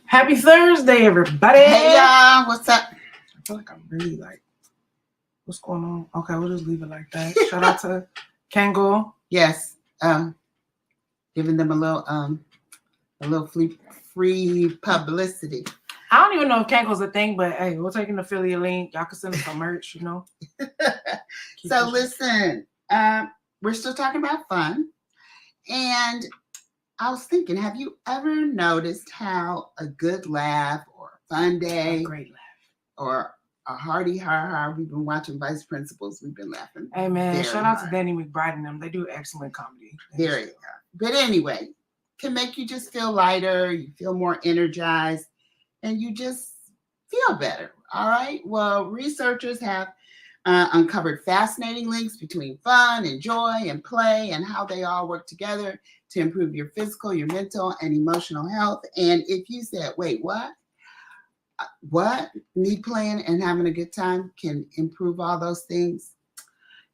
Happy Thursday, everybody. Hey, y'all. What's up? I feel like I'm really like, what's going on? Okay, we'll just leave it like that. Shout out to Kangol. Yes. Giving them a little free publicity. I don't even know if Kangol's a thing, but hey, we'll take an affiliate link. Y'all can send us some merch, you know. So listen, we're still talking about fun. And I was thinking, have you ever noticed how a good laugh or a fun day, a great laugh, or a hearty ha-ha, we've been watching Vice Principals, we've been laughing. Hey man, shout out to Danny McBride and them. They do excellent comedy. There you go. But anyway, can make you just feel lighter, you feel more energized, and you just feel better. All right. Well, researchers have uncovered fascinating links between fun and joy and play and how they all work together to improve your physical, your mental, and emotional health. And if you said, wait, what? Me playing and having a good time can improve all those things,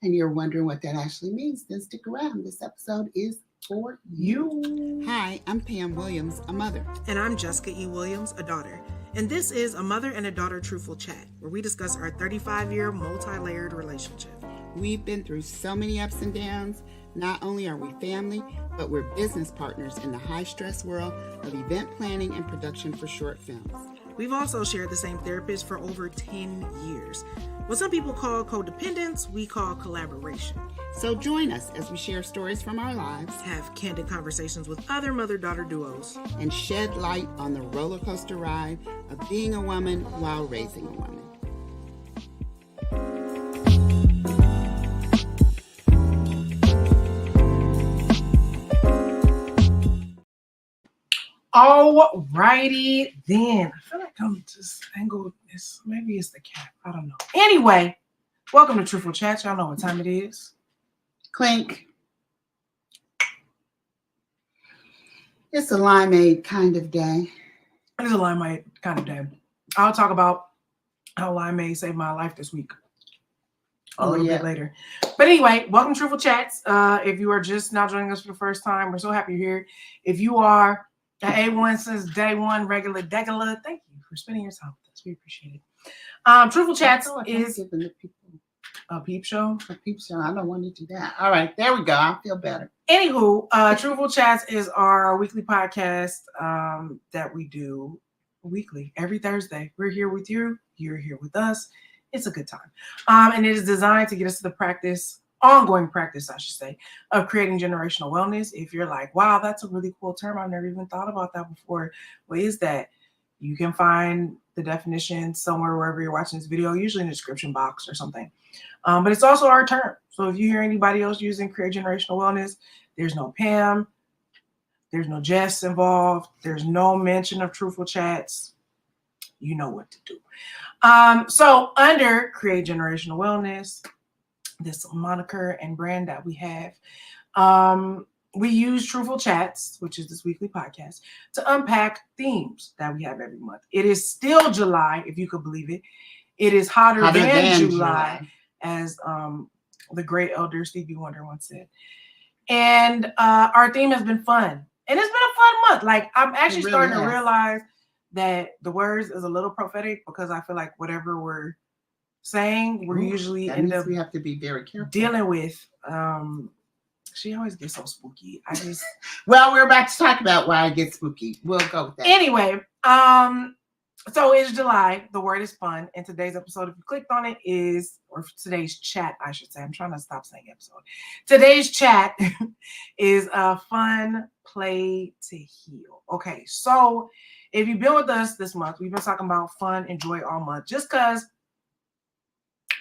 and you're wondering what that actually means, then stick around. This episode is for you. Hi, I'm Pam Williams, a mother. And I'm Jessica E. Williams, a daughter. And this is a mother and a daughter truthful chat, where we discuss our 35-year multi-layered relationship. We've been through so many ups and downs. Not only are we family, but we're business partners in the high-stress world of event planning and production for short films. We've also shared the same therapist for over 10 years. What some people call codependence, we call collaboration. So join us as we share stories from our lives, have candid conversations with other mother-daughter duos, and shed light on the roller coaster ride of being a woman while raising a woman. Alrighty then. I feel like I'm just angled. Maybe it's the cat. I don't know. Anyway, welcome to Truthful Chats. Y'all know what time it is. Clink. It's a limeade kind of day. It is a limeade kind of day. I'll talk about how limeade saved my life this week a little bit later. But anyway, welcome to Truthful Chats. If you are just now joining us for the first time, we're so happy you're here. If you are the A1 since day one, regular degular, thank you for spending your time with us. We appreciate it. Truthful Chats is a peep show. A peep show. I don't want to do that. All right, there we go. I feel better. Anywho, Truthful Chats is our weekly podcast that we do weekly, every Thursday. We're here with you. You're here with us. It's a good time. And it is designed to get us to the ongoing practice, I should say, of creating generational wellness. If you're like, wow, that's a really cool term. I've never even thought about that before. What is that? You can find the definition somewhere wherever you're watching this video, usually in the description box or something. But it's also our term. So if you hear anybody else using create generational wellness, there's no Pam, there's no Jess involved, there's no mention of Truthful Chats. You know what to do. So under create generational wellness, this moniker and brand that we have, we use Truthful Chats, which is this weekly podcast, to unpack themes that we have every month. It is still July, if you could believe it. It is hotter than July, as the great elder Stevie Wonder once said. And our theme has been fun. And it's been a fun month. Like, I'm actually starting to realize that the words is a little prophetic, because I feel like whatever we're saying, we're usually end up we have to be very careful dealing with. She always gets so spooky. Well, we're about to talk about why I get spooky. We'll go with that. Anyway, so it's July. The word is fun. And today's episode, if you clicked on it, or today's chat, I should say. I'm trying to stop saying episode. Today's chat is a fun play to heal. Okay, so if you've been with us this month, we've been talking about fun and joy all month, just because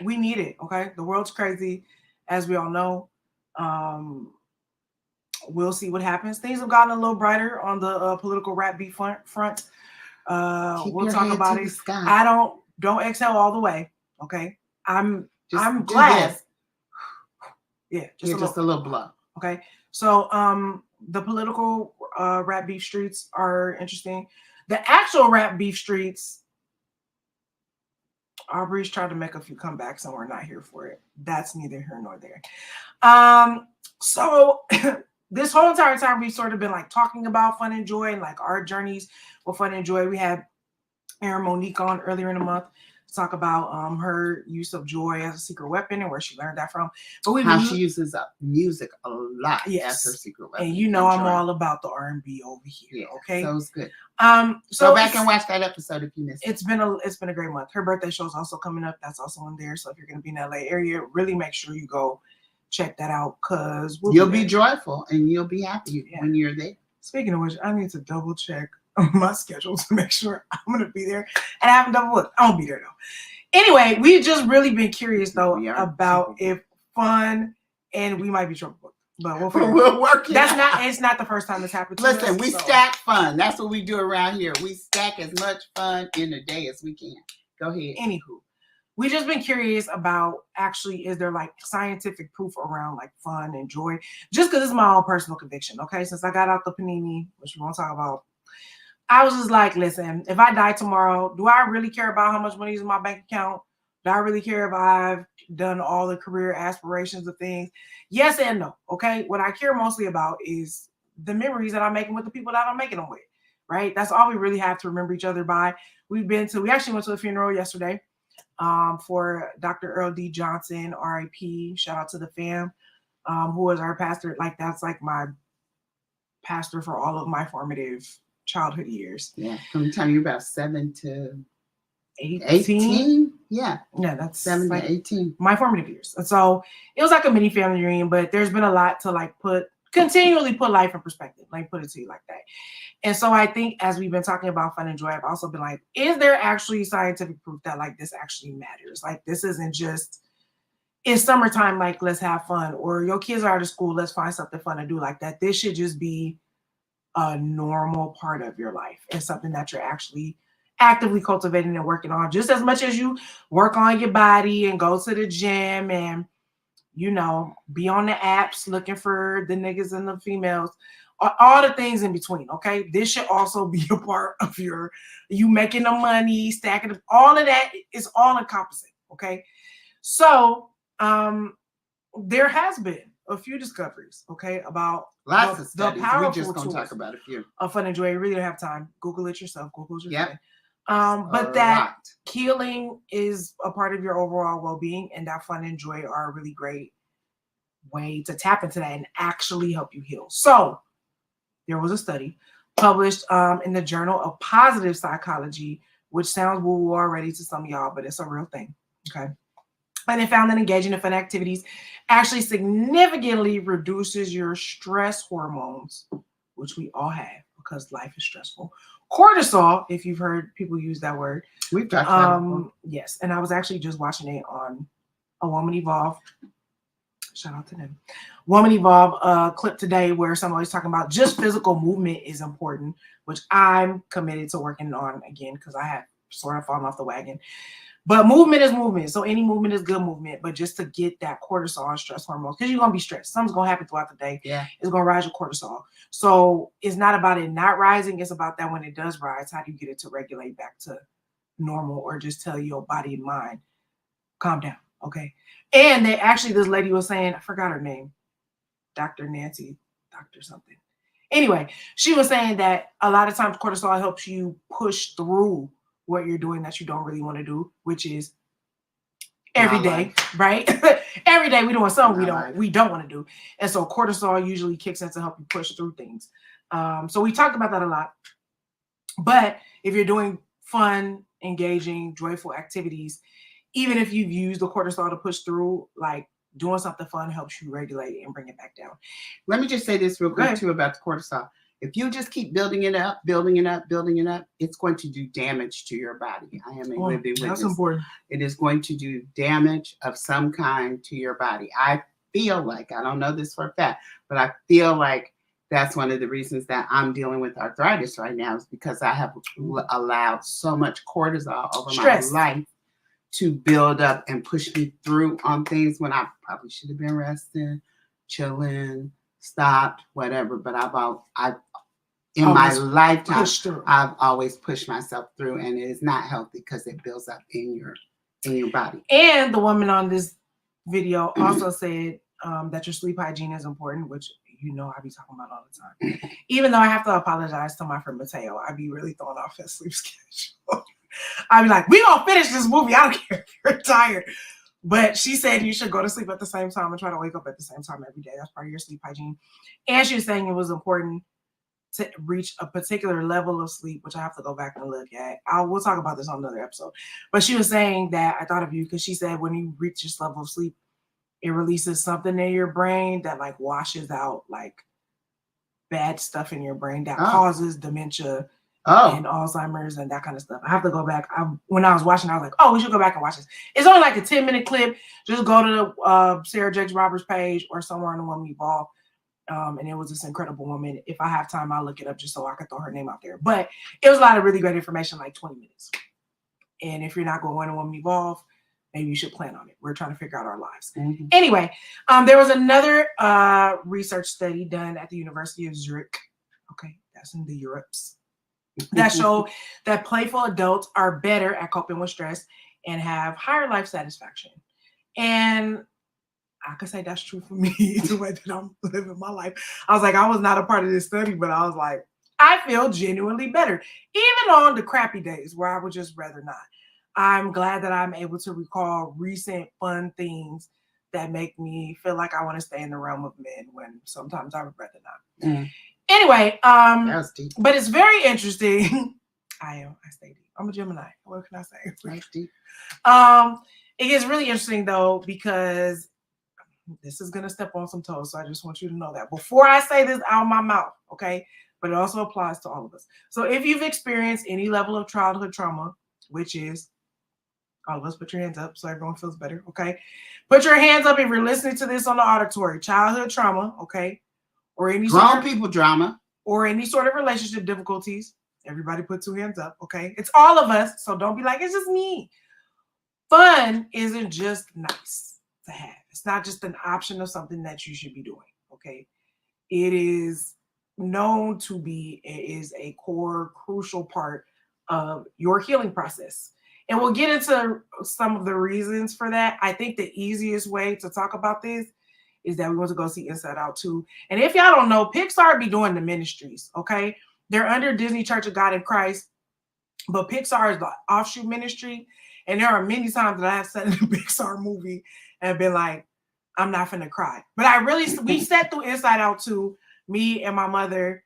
we need it. Okay, the world's crazy, as we all know. We'll see what happens. Things have gotten a little brighter on the political rap beef front. We'll talk about it. I don't exhale all the way. Okay, I'm glad. Yeah, just a little blow. Okay, so the political rap beef streets are interesting. The actual rap beef streets, Aubrey's tried to make a few comebacks and we're not here for it. That's neither here nor there. So this whole entire time we've sort of been like talking about fun and joy and like our journeys with fun and joy. We had Erin Monique on earlier in the month to talk about her use of joy as a secret weapon and where she learned that from. But how she uses music a lot yes, as her secret weapon. And you know I'm all about the R&B over here. Yeah, okay, so it's good. So go back and watch that episode if you missed it. It's been a great month. Her birthday show is also coming up. That's also in there. So if you're going to be in the LA area, really make sure you go check that out because you'll be joyful and you'll be happy when you're there. Speaking of which, I need to double check my schedule to make sure I'm going to be there. And I haven't double looked. I won't be there though. Anyway, we've just really been curious though about if fun, and we might be trouble booked, but we'll work. It's not the first time this happened. Listen, we stack fun. That's what we do around here. We stack as much fun in a day as we can. Go ahead. Anywho, we just been curious about actually, is there like scientific proof around like fun and joy? Just because it's my own personal conviction. Okay, since I got out the panini, which we won't talk about, I was just like, listen, if I die tomorrow, do I really care about how much money is in my bank account? Do I really care if I've done all the career aspirations of things? Yes and no. Okay. What I care mostly about is the memories that I'm making with the people that I'm making them with. Right. That's all we really have to remember each other by. We actually went to a funeral yesterday for Dr. Earl D. Johnson, RIP. Shout out to the fam, who was our pastor. Like, that's like my pastor for all of my formative childhood years. Yeah. From the time you're about 7 to 18. Yeah, that's 7 like to 18. My formative years. And so it was like a mini family reunion, but there's been a lot to like continually put life in perspective, like put it to you like that. And so I think as we've been talking about fun and joy, I've also been like, is there actually scientific proof that like this actually matters? Like, this isn't just, it's summertime, like let's have fun, or your kids are out of school, let's find something fun to do. Like that, this should just be a normal part of your life and something that you're actually actively cultivating and working on, just as much as you work on your body and go to the gym and, you know, be on the apps looking for the niggas and the females, all the things in between. Okay, this should also be a part of you making the money, stacking up. All of that is all encompassing. Okay, so there has been a few discoveries, okay, about lots of studies. We're just gonna talk about a few. Of fun and joy. You really don't have time. Google it yourself. Google it yourself. Yep. But that healing is a part of your overall well-being, and that fun and joy are a really great way to tap into that and actually help you heal. So there was a study published in the Journal of Positive Psychology, which sounds woo-woo already to some of y'all, but it's a real thing. Okay. And it found that engaging in fun activities actually significantly reduces your stress hormones, which we all have because life is stressful. Cortisol, if you've heard people use that word. We've talked about it before. Yes. And I was actually just watching it on A Woman Evolve. Shout out to them. Woman Evolve clip today where somebody's talking about just physical movement is important, which I'm committed to working on again because I have sort of fallen off the wagon. But movement is movement. So any movement is good movement. But just to get that cortisol and stress hormones, because you're going to be stressed. Something's going to happen throughout the day. Yeah. It's going to rise your cortisol. So it's not about it not rising. It's about that when it does rise, how do you get it to regulate back to normal, or just tell your body and mind, calm down. Okay. And they actually, this lady was saying, I forgot her name, Dr. Nancy, Dr. something. Anyway, she was saying that a lot of times cortisol helps you push through what you're doing that you don't really want to do, which is every day, right? Every day we're doing something we don't want to do. And so cortisol usually kicks in to help you push through things. So we talked about that a lot. But if you're doing fun, engaging, joyful activities, even if you've used the cortisol to push through, like doing something fun helps you regulate and bring it back down. Let me just say this real quick too about the cortisol. If you just keep building it up, it's going to do damage to your body. I am a living witness. That's important. It is going to do damage of some kind to your body. I feel like, I don't know this for a fact, but I feel like that's one of the reasons that I'm dealing with arthritis right now, is because I have allowed so much cortisol over my life to build up and push me through on things when I probably should have been resting, chilling, stopped, whatever. But in my lifetime, I've always pushed myself through, and it is not healthy because it builds up in your body. And the woman on this video also said that your sleep hygiene is important, which You know I be talking about all the time. Even though I have to apologize to my friend Mateo, I be really throwing off his sleep schedule. I be like, we gonna finish this movie. I don't care if you're tired. But she said you should go to sleep at the same time and try to wake up at the same time every day. That's part of your sleep hygiene. And she was saying it was important to reach a particular level of sleep, which I have to go back and look at. We'll talk about this on another episode. But she was saying that I thought of you because she said when you reach this level of sleep, it releases something in your brain that like washes out like bad stuff in your brain that causes dementia and Alzheimer's and that kind of stuff. I have to go back. When I was watching, I was like, oh, we should go back and watch this. It's only like a 10-minute clip. Just go to the Sarah Jakes Roberts page or somewhere on the Woman Evolve. And it was this incredible woman. If I have time, I'll look it up just so I can throw her name out there. But it was a lot of really great information, like 20 minutes. And if you're not going to Woman Evolve, maybe you should plan on it. We're trying to figure out our lives. Mm-hmm. Anyway, there was another research study done at the University of Zurich. Okay, that's in the Europes. That showed that playful adults are better at coping with stress and have higher life satisfaction. And I could say that's true for me, the way that I'm living my life. I was like, I was not a part of this study, but I was like, I feel genuinely better. Even on the crappy days where I would just rather not. I'm glad that I'm able to recall recent fun things that make me feel like I want to stay in the realm of men when sometimes I would rather not. Mm. Anyway, but it's very interesting. I stay deep. I'm a Gemini. What can I say? That's deep. It gets really interesting though, because this is going to step on some toes. So I just want you to know that before I say this out of my mouth, okay? But it also applies to all of us. So if you've experienced any level of childhood trauma, which is all of us, put your hands up so everyone feels better, okay? Put your hands up if you're listening to this on the auditory. Childhood trauma, okay? Or any grown people drama. Or any sort of relationship difficulties. Everybody put 2 hands up, okay? It's all of us, so don't be like, it's just me. Fun isn't just nice to have. It's not just an option of something that you should be doing, okay? It is known to be, it is a core, crucial part of your healing process. And we'll get into some of the reasons for that. I think the easiest way to talk about this is that we want to go see Inside Out 2. And if y'all don't know, Pixar be doing the ministries, okay? They're under Disney Church of God in Christ, but Pixar is the offshoot ministry. And there are many times that I have sat in a Pixar movie and been like, I'm not finna cry. But we sat through Inside Out 2, me and my mother.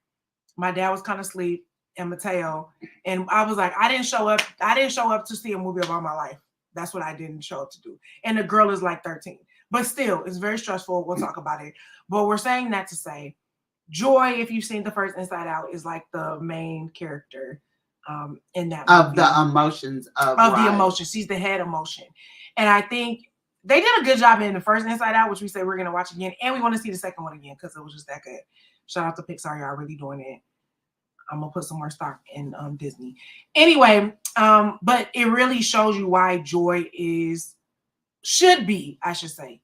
My dad was kind of asleep, and Mateo. And I was like, I didn't show up to see a movie about my life. That's what I didn't show up to do. And the girl is like 13. But still, it's very stressful. We'll talk about it. But we're saying that to say, Joy, if you've seen the first Inside Out, is like the main character in that movie. Of the emotions. Of the emotions. She's the head emotion. And I think they did a good job in the first Inside Out, which we say we're going to watch again. And we want to see the second one again because it was just that good. Shout out to Pixar. Y'all really doing it. I'm going to put some more stock in Disney. Anyway, but it really shows you why joy should be, I'll say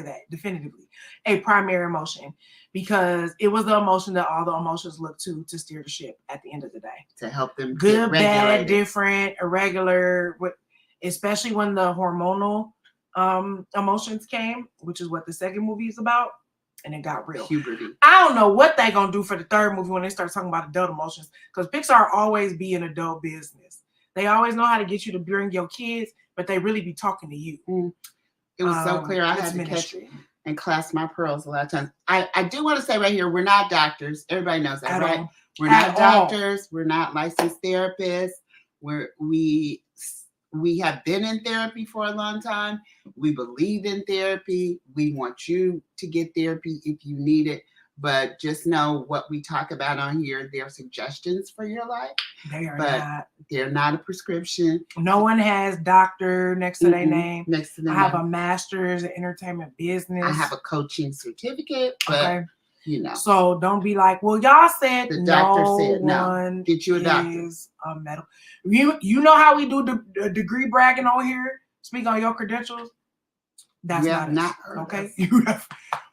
that definitively, a primary emotion, because it was the emotion that all the emotions look to steer the ship at the end of the day. To help them good, bad, different, irregular, especially when the hormonal emotions came, which is what the second movie is about. And it got real. Puberty. I don't know what they're going to do for the third movie when they start talking about adult emotions, because Pixar always be an adult business. They always know how to get you to bring your kids, but they really be talking to you. It was so clear. I had to catch and clasp my pearls a lot of times. I do want to say right here, we're not doctors. Everybody knows that, right? We're not doctors. We're not licensed therapists. We have been in therapy for a long time. We believe in therapy. We want you to get therapy if you need it. But just know what we talk about on here, they're suggestions for your life. They're not a prescription. No one has doctor next to their name. I have a master's in entertainment business. I have a coaching certificate, but you know. So don't be like, well, y'all said the doctor said no. Get you a doctor. A medical. You know how we do the degree bragging on here? Speak on your credentials. That's not okay.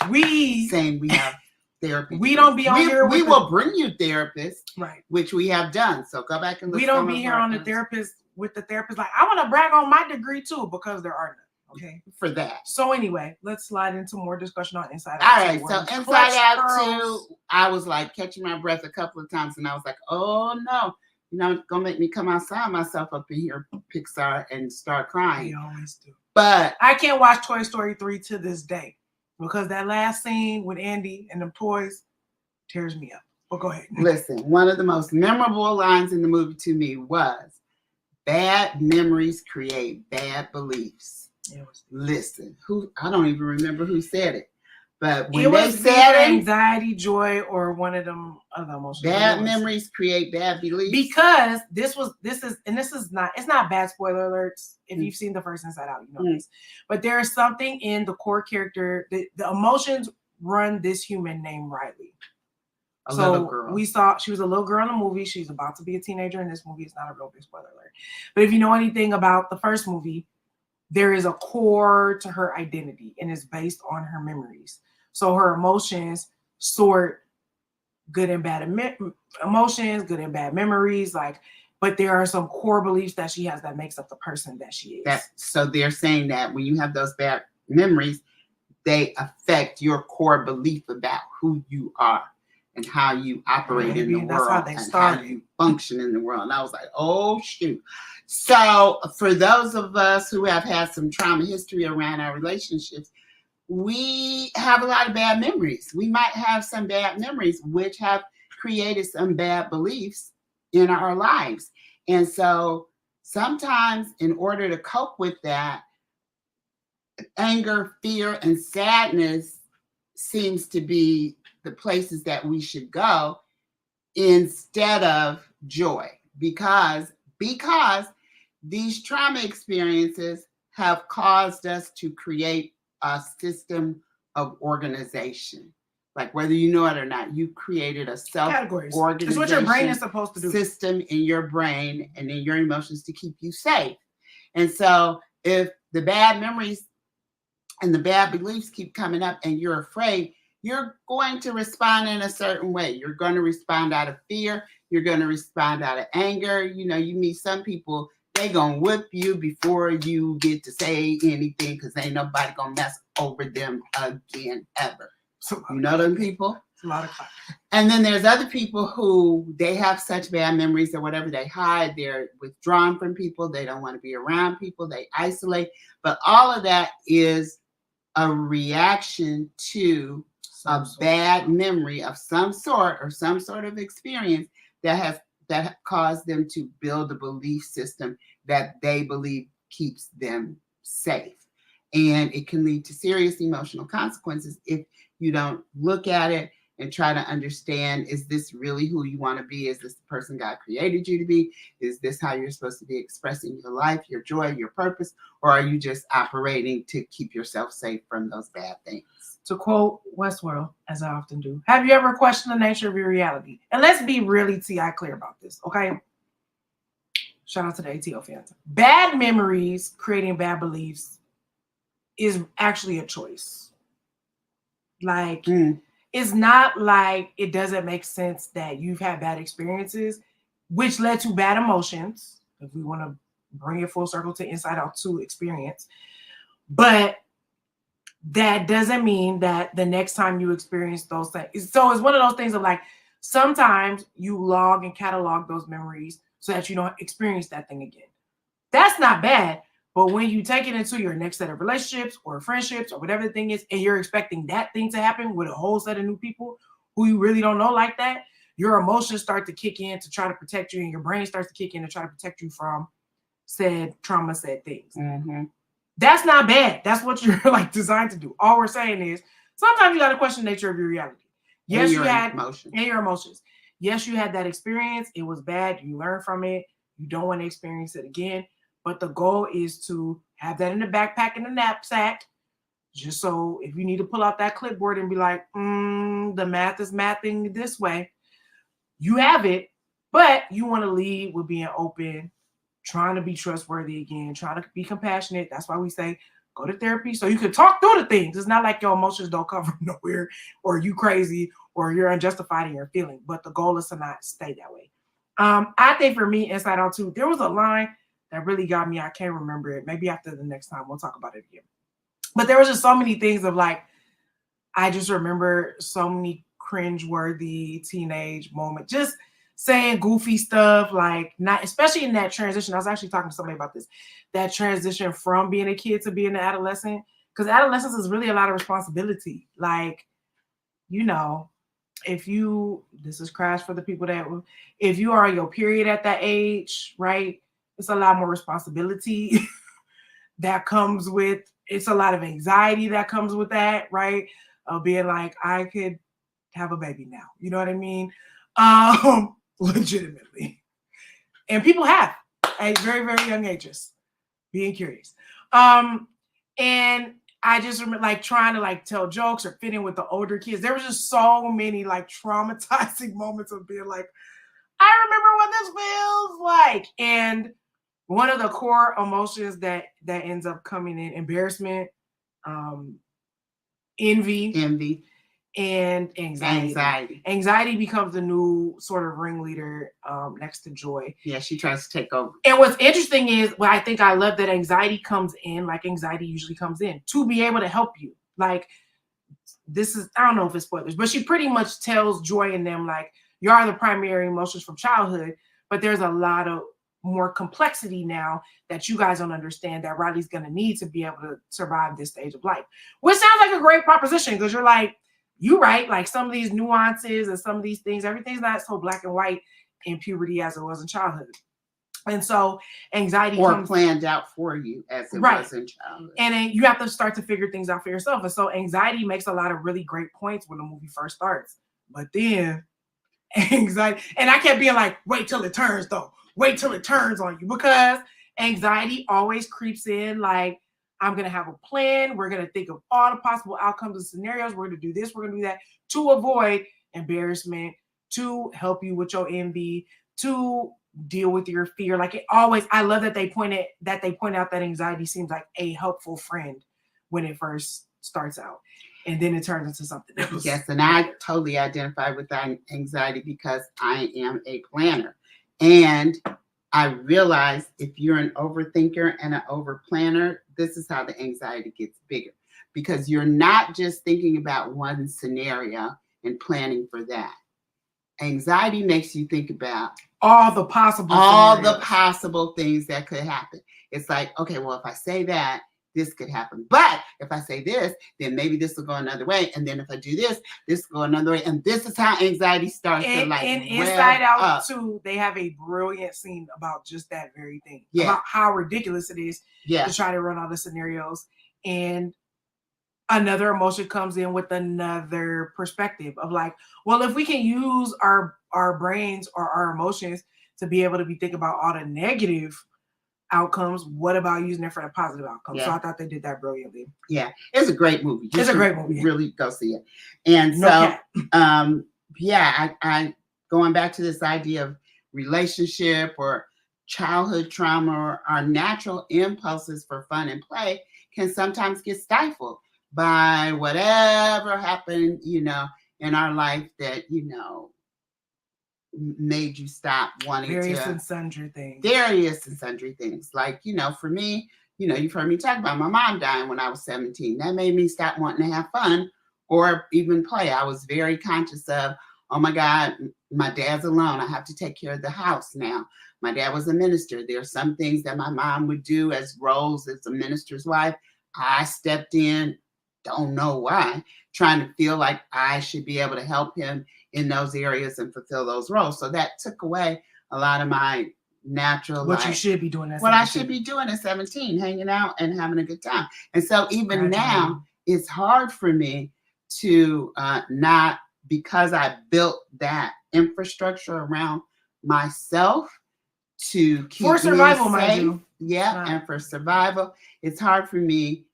We saying we have therapy. We don't be on here. We will bring you therapists, right? Which we have done. So go back and look. We don't be here on the therapist with the therapist like, I want to brag on my degree too, because there are Okay. for that. So anyway, let's slide into more discussion on Inside All Out. right, so Inside Out 2, I was like catching my breath a couple of times, and I was like, oh no, it's gonna make me come outside myself up in here, Pixar, and start crying. They always do. But I can't watch Toy Story 3 to this day because that last scene with Andy and them toys tears me up. But go ahead. Listen, one of the most memorable lines in the movie to me was, "Bad memories create bad beliefs." Listen, I don't even remember who said it, but when they said it, anxiety, joy, or one of them other emotions. Bad memories create bad beliefs. Because this is not, it's not bad spoiler alerts. If you've seen the first Inside Out, you know this. But there is something in the core character, the emotions run this human named Riley. Little girl. We saw she was a little girl in the movie. She's about to be a teenager in this movie. It's not a real big spoiler alert. But if you know anything about the first movie, there is a core to her identity, and it's based on her memories. So her emotions sort good and bad emotions, good and bad memories, but there are some core beliefs that she has that makes up the person that she is. So they're saying that when you have those bad memories, they affect your core belief about who you are and how you operate in the world, how you function in the world. And I was like, oh shoot. So for those of us who have had some trauma history around our relationships, we have a lot of bad memories. We might have some bad memories which have created some bad beliefs in our lives. And so sometimes in order to cope with that, anger, fear, and sadness seems to be the places that we should go instead of joy, because these trauma experiences have caused us to create a system of organization. Like whether you know it or not, you created a self-organization. It's what your brain is supposed to do. System in your brain and in your emotions to keep you safe. And so if the bad memories and the bad beliefs keep coming up and you're afraid, you're going to respond in a certain way. You're going to respond out of fear. You're going to respond out of anger. You meet some people, they going to whip you before you get to say anything because ain't nobody going to mess over them again ever. You know them people? It's a lot of fun. And then there's other people who they have such bad memories or whatever, they hide, they're withdrawn from people, they don't want to be around people, they isolate. But all of that is a reaction to a bad memory of some sort or some sort of experience that caused them to build a belief system that they believe keeps them safe. And it can lead to serious emotional consequences if you don't look at it and try to understand, is this really who you want to be? Is this the person God created you to be? Is this how you're supposed to be expressing your life, your joy, your purpose? Or are you just operating to keep yourself safe from those bad things? To quote Westworld, as I often do, have you ever questioned the nature of your reality? And let's be really TI clear about this, okay? Shout out to the ATO fans. Bad memories creating bad beliefs is actually a choice. It's not like it doesn't make sense that you've had bad experiences, which led to bad emotions, if we want to bring it full circle to Inside Out 2 experience. But that doesn't mean that the next time you experience those things. So it's one of those things of sometimes you log and catalog those memories so that you don't experience that thing again. That's not bad. But when you take it into your next set of relationships or friendships or whatever the thing is, and you're expecting that thing to happen with a whole set of new people who you really don't know like that, your emotions start to kick in to try to protect you, and your brain starts to kick in to try to protect you from said trauma, said things. Mm-hmm. That's not bad. That's what you're designed to do. All we're saying is sometimes you got to question the nature of your reality. Yes, you had emotions. And your emotions. Yes, you had that experience. It was bad. You learned from it. You don't want to experience it again. But the goal is to have that in the backpack, in the knapsack, just so if you need to pull out that clipboard and be like, the math is mathing this way, you have it, but you want to lead with being open, trying to be trustworthy again, trying to be compassionate. That's why we say go to therapy so you can talk through the things. It's not like your emotions don't come from nowhere or you crazy or you're unjustified in your feeling, but the goal is to not stay that way. I think for me, Inside Out 2, there was a line that really got me. I can't remember it. Maybe after the next time we'll talk about it again. But there was just so many things of like, I just remember so many cringe-worthy teenage moments, just saying goofy stuff, like not, especially in that transition. I was actually talking to somebody about this, that transition from being a kid to being an adolescent, because adolescence is really a lot of responsibility. Like, you know, if you, this is crash for the people that, if you are on your period at that age, right, it's a lot more responsibility that comes with, it's a lot of anxiety that comes with that, right? Of being like, I could have a baby now. You know what I mean? Legitimately. And people have at very, very young ages, being curious. And I just remember like trying to like tell jokes or fit in with the older kids. There was just so many like traumatizing moments of being like, I remember what this feels like. And one of the core emotions that ends up coming in, embarrassment, envy, and anxiety. Anxiety becomes the new sort of ringleader next to joy. Yeah, she tries to take over. And what's interesting is, what I think I love that anxiety comes in, like anxiety usually comes in, to be able to help you. Like, this is, I don't know if it's spoilers, but she pretty much tells Joy and them, like, you are the primary emotions from childhood, but there's a lot of more complexity now that you guys don't understand that Riley's going to need to be able to survive this stage of life. Which sounds like a great proposition, because you're like, you right, like some of these nuances and some of these things, everything's not so black and white in puberty as it was in childhood. And so anxiety comes planned out for you as it was in childhood. And then you have to start to figure things out for yourself. And so anxiety makes a lot of really great points when the movie first starts. But then anxiety, and I kept being like, wait till it turns though. Wait till it turns on you, because anxiety always creeps in like, I'm going to have a plan. We're going to think of all the possible outcomes and scenarios. We're going to do this. We're going to do that to avoid embarrassment, to help you with your envy, to deal with your fear. Like it always, I love that they point out that anxiety seems like a helpful friend when it first starts out. And then it turns into something else. Yes, and I totally identify with that anxiety because I am a planner. And I realize if you're an overthinker and an overplanner, this is how the anxiety gets bigger, because you're not just thinking about one scenario and planning for that. Anxiety makes you think about all the possible things that could happen. It's like, okay, well, if I say that, this could happen. But if I say this, then maybe this will go another way. And then if I do this, this will go another way. And this is how anxiety starts to like. And Inside Out too, they have a brilliant scene about just that very thing. Yeah. About how ridiculous it is to try to run all the scenarios. And another emotion comes in with another perspective of like, well, if we can use our brains or our emotions to be able to be thinking about all the negative outcomes, what about using it for the positive outcomes? So I thought they did that brilliantly. Yeah, it's a great movie. It's a great movie. Really go see it. And I going back to this idea of relationship or childhood trauma, or our natural impulses for fun and play can sometimes get stifled by whatever happened, in our life that, made you stop wanting various and sundry things. Like, for me, you've heard me talk about my mom dying when I was 17. That made me stop wanting to have fun or even play. I was very conscious of, oh my God, my dad's alone. I have to take care of the house now. My dad was a minister. There are some things that my mom would do as roles as a minister's wife. I stepped in, don't know why, trying to feel like I should be able to help him in those areas and fulfill those roles. So that took away a lot of my natural what you should be doing at 17. What I should be doing at 17, hanging out and having a good time. And so even now, it's hard for me to not, because I built that infrastructure around myself to keep for survival, me safe. Mind you. Yeah, and for survival, it's hard for me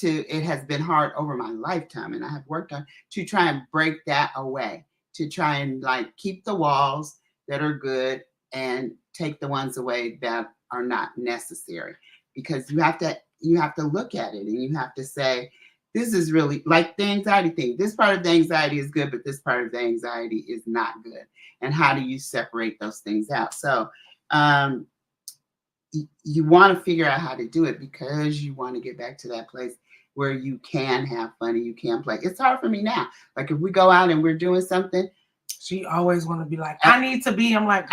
it has been hard over my lifetime, and I have worked on to try and break that away, to try and like keep the walls that are good and take the ones away that are not necessary, because you have to look at it and you have to say, this is really like the anxiety thing. This part of the anxiety is good, but this part of the anxiety is not good. And how do you separate those things out? So you want to figure out how to do it because you want to get back to that place where you can have fun and you can play. It's hard for me now. Like if we go out and we're doing something, she always want to be like, I need to be. I'm like,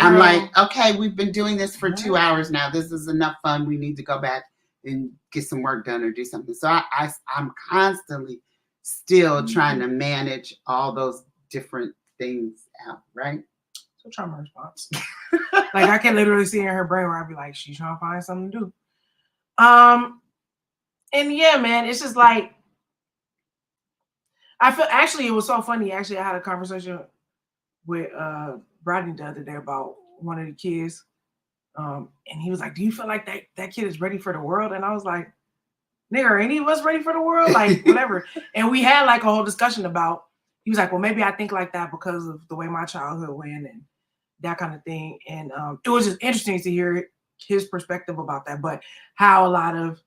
okay, we've been doing this for 2 hours now. This is enough fun. We need to go back and get some work done or do something. So I'm constantly still trying to manage all those different things out, right? So trauma response. Like I can literally see in her brain where I'd be like, she's trying to find something to do. And yeah, man, it's just like I feel actually it was so funny. Actually, I had a conversation with Rodney the other day about one of the kids. And he was like, do you feel like that kid is ready for the world? And I was like, nigga, are any of us ready for the world? Like, whatever. And we had like a whole discussion about, he was like, well, maybe I think like that because of the way my childhood went and that kind of thing. And it was just interesting to hear his perspective about that, but how a lot of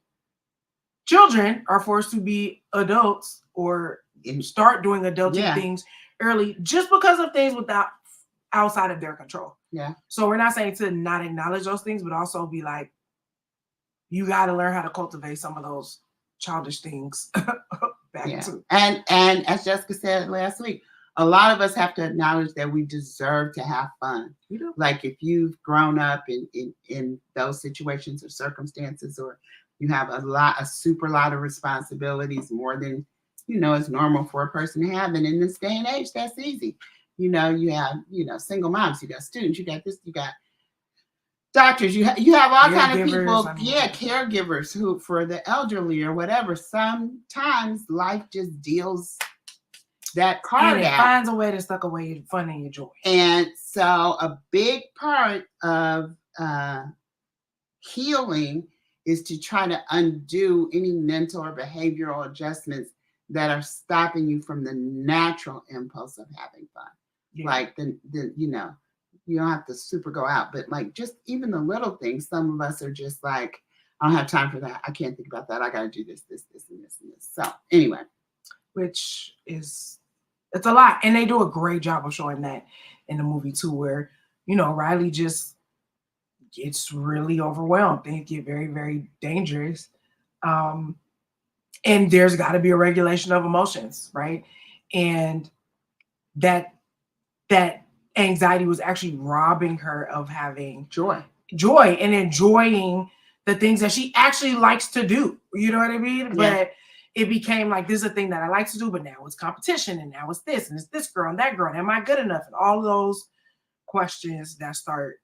children are forced to be adults or start doing adulting things early just because of things outside of their control. Yeah. So we're not saying to not acknowledge those things, but also be like, you got to learn how to cultivate some of those childish things back too. And as Jessica said last week, a lot of us have to acknowledge that we deserve to have fun. You do. Like if you've grown up in those situations or circumstances, or you have a super lot of responsibilities, more than is normal for a person to have. And in this day and age, that's easy. You have single moms, you got students, you got this, you got doctors, you have all kind of people, caregivers who for the elderly or whatever. Sometimes life just deals that card and it out. Finds a way to suck away your fun and your joy. And so a big part of healing is to try to undo any mental or behavioral adjustments that are stopping you from the natural impulse of having fun. Yeah. Like you don't have to super go out, but like just even the little things, some of us are just like, I don't have time for that. I can't think about that. I got to do this, and this, and this. So anyway. Which is, it's a lot. And they do a great job of showing that in the movie too, where, Riley just gets really overwhelmed. Things get very, very dangerous. And there's got to be a regulation of emotions, right? And that anxiety was actually robbing her of having joy and enjoying the things that she actually likes to do. You know what I mean? Yeah. But it became like, this is a thing that I like to do, but now it's competition, and now it's this, and it's this girl and that girl, and am I good enough? And all of those questions that start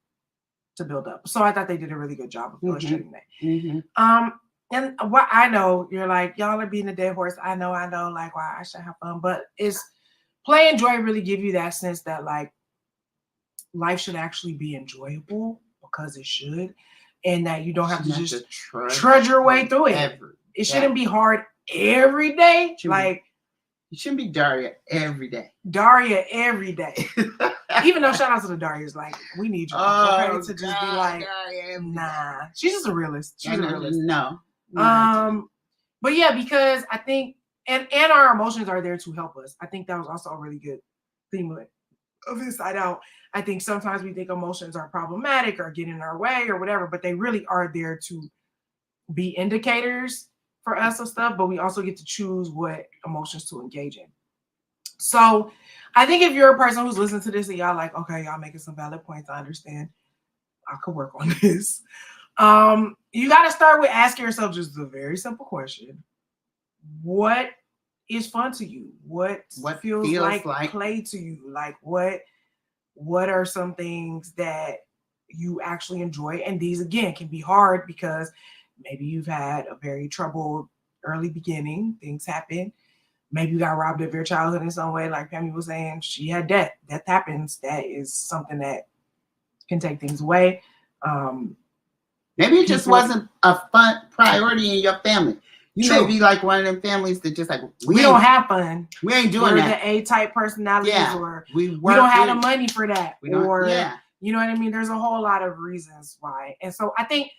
to build up. So I thought they did a really good job of illustrating that. Mm-hmm. And what I know, you're like, y'all are beating a dead horse. I know, like, why I should have fun. But it's play and joy really give you that sense that like life should actually be enjoyable because it should, and that you don't have to just trudge your way through it. It shouldn't be hard every day. Like you shouldn't be Daria every day. Even though shout out to the Darias, like we need you to just be like, nah. She's just a realist. She's a realist. No. But yeah, because I think and our emotions are there to help us. I think that was also a really good theme of Inside Out. I think sometimes we think emotions are problematic or get in our way or whatever, but they really are there to be indicators for us of stuff, but we also get to choose what emotions to engage in. So I think if you're a person who's listening to this and y'all like, okay, y'all making some valid points, I understand. I could work on this. You got to start with asking yourself just a very simple question. What is fun to you? What feels like play to you? Like what are some things that you actually enjoy? And these again can be hard because maybe you've had a very troubled early beginning. Things happen. Maybe you got robbed of your childhood in some way. Like Pam was saying, she had death. Death happens. That is something that can take things away. Maybe it just wasn't a fun priority in your family. You may be like one of them families that just like, we don't have fun. We ain't doing that. We're the A-type personalities, or we don't have the money for that. Or, you know what I mean? There's a whole lot of reasons why. And so I think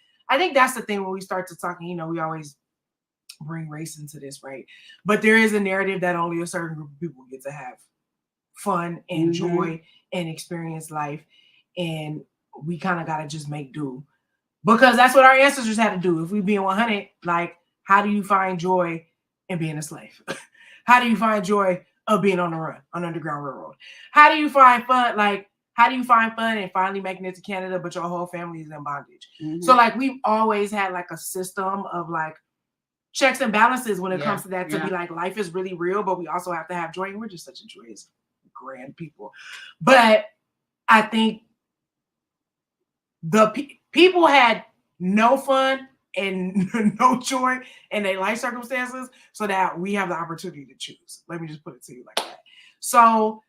that's the thing when we start to talking, we always bring race into this, right? But there is a narrative that only a certain group of people get to have fun and joy and experience life. And we kind of got to just make do. Because that's what our ancestors had to do. If we being 100, like, how do you find joy in being a slave? How do you find joy of being on the run, on Underground Railroad? How do you find fun? Like, how do you find fun and finally making it to Canada, but your whole family is in bondage? Mhm. So, like, we've always had like a system of like checks and balances when it comes to that, to be like, life is really real, but we also have to have joy. And we're just such a joyous, grand people. But I think the people had no fun and no joy in their life circumstances, so that we have the opportunity to choose. Let me just put it to you like that. So,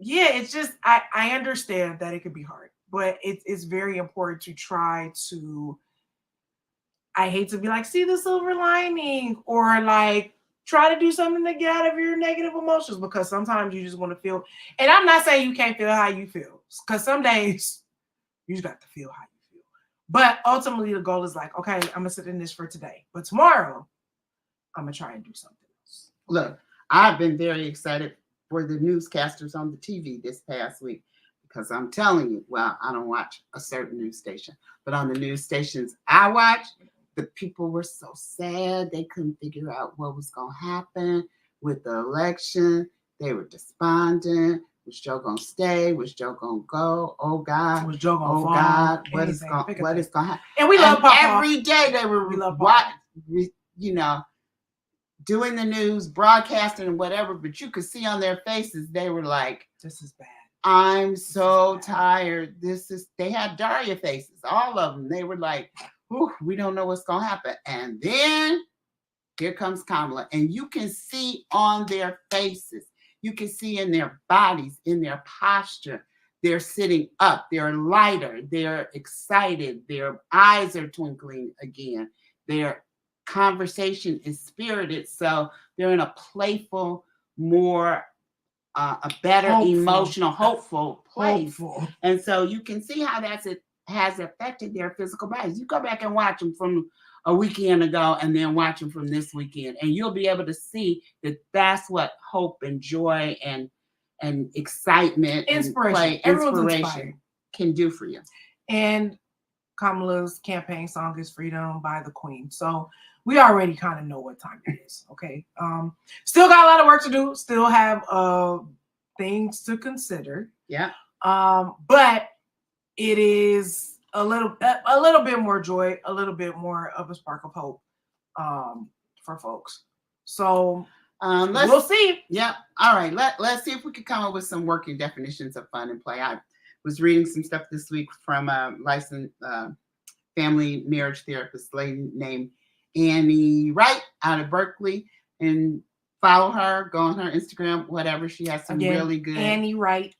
yeah, it's just, I understand that it could be hard, but it's very important to try to, I hate to be like, see the silver lining, or like try to do something to get out of your negative emotions, because sometimes you just want to feel, and I'm not saying you can't feel how you feel, because some days you just got to feel how you feel. But ultimately the goal is like, okay, I'm gonna sit in this for today, but tomorrow I'm gonna try and do something else. Look, I've been very excited for the newscasters on the TV this past week, because I'm telling you, well, I don't watch a certain news station, but on the news stations I watch, the people were so sad. They couldn't figure out what was going to happen with the election. They were despondent. Was Joe going to stay? Was Joe going to go? Oh, God. Was Joe gonna Oh, fall? God. What is Anything, going pick a to thing. happen? And we love And Papa. every day they were We love Papa. doing the news, broadcasting and whatever, but you could see on their faces, they were like, this is bad. I'm so tired. They had Daria faces, all of them. They were like, ooh, we don't know what's going to happen. And then here comes Kamala. And you can see on their faces, you can see in their bodies, in their posture, they're sitting up, they're lighter, they're excited, their eyes are twinkling again. Their conversation is spirited. So they're in a playful, more a better emotional, hopeful place. And so you can see how it has affected their physical bodies. You go back and watch them from a weekend ago and then watch them from this weekend, and you'll be able to see that that's what hope and joy and excitement, inspiration can do for you. And Kamala's campaign song is Freedom by the Queen. So we already kind of know what time it is. Okay. Still got a lot of work to do. Still have things to consider. Yeah. But it is a little bit more joy, a little bit more of a spark of hope for folks. So we'll see. Yeah. All right. Let's see if we can come up with some working definitions of fun and play. I was reading some stuff this week from a licensed family marriage therapist lady named Annie Wright out of Berkeley, and follow her, go on her Instagram, whatever. She has some really good Annie Wright,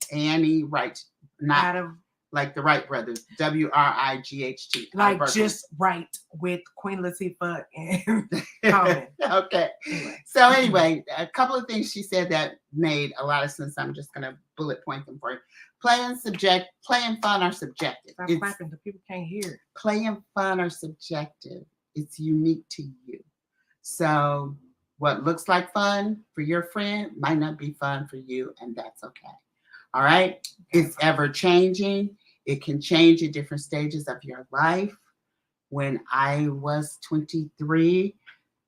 not out of like the Wright brothers, WRIGHT. Like just right with Queen Latifah and Common. Okay. So anyway, a couple of things she said that made a lot of sense. I'm just going to bullet point them for you. Play and fun are subjective. Stop clapping, the people can't hear. Play and fun are subjective. It's unique to you. So what looks like fun for your friend might not be fun for you, and that's okay. All right. It's ever changing. It can change at different stages of your life. When I was 23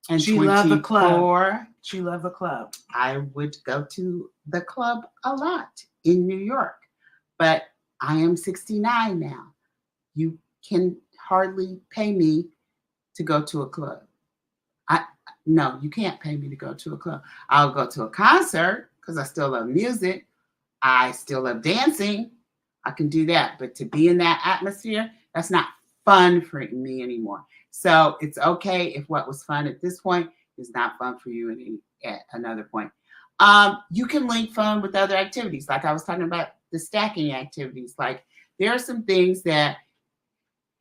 and 24, loved the club. She loved the club. I would go to the club a lot in New York, but I am 69 now. You can hardly pay me to go to a club. No, you can't pay me to go to a club. I'll go to a concert because I still love music. I still love dancing. I can do that. But to be in that atmosphere, that's not fun for me anymore. So it's okay if what was fun at this point is not fun for you at another point. You can link fun with other activities. Like I was talking about the stacking activities. Like there are some things that